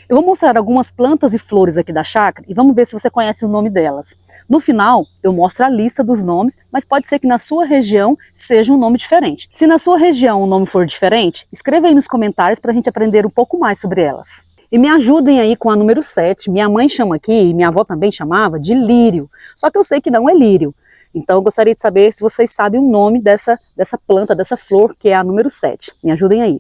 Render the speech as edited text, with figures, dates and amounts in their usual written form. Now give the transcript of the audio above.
Eu vou mostrar algumas plantas e flores aqui da chácara e vamos ver se você conhece o nome delas. No final, eu mostro a lista dos nomes, mas pode ser que na sua região seja um nome diferente. Se na sua região o nome for diferente, escreva aí nos comentários para a gente aprender um pouco mais sobre elas. E me ajudem aí com a número 7. Minha mãe chama aqui, e minha avó também chamava, de lírio. Só que eu sei que não é lírio. Então eu gostaria de saber se vocês sabem o nome dessa planta, dessa flor, que é a número 7. Me ajudem aí.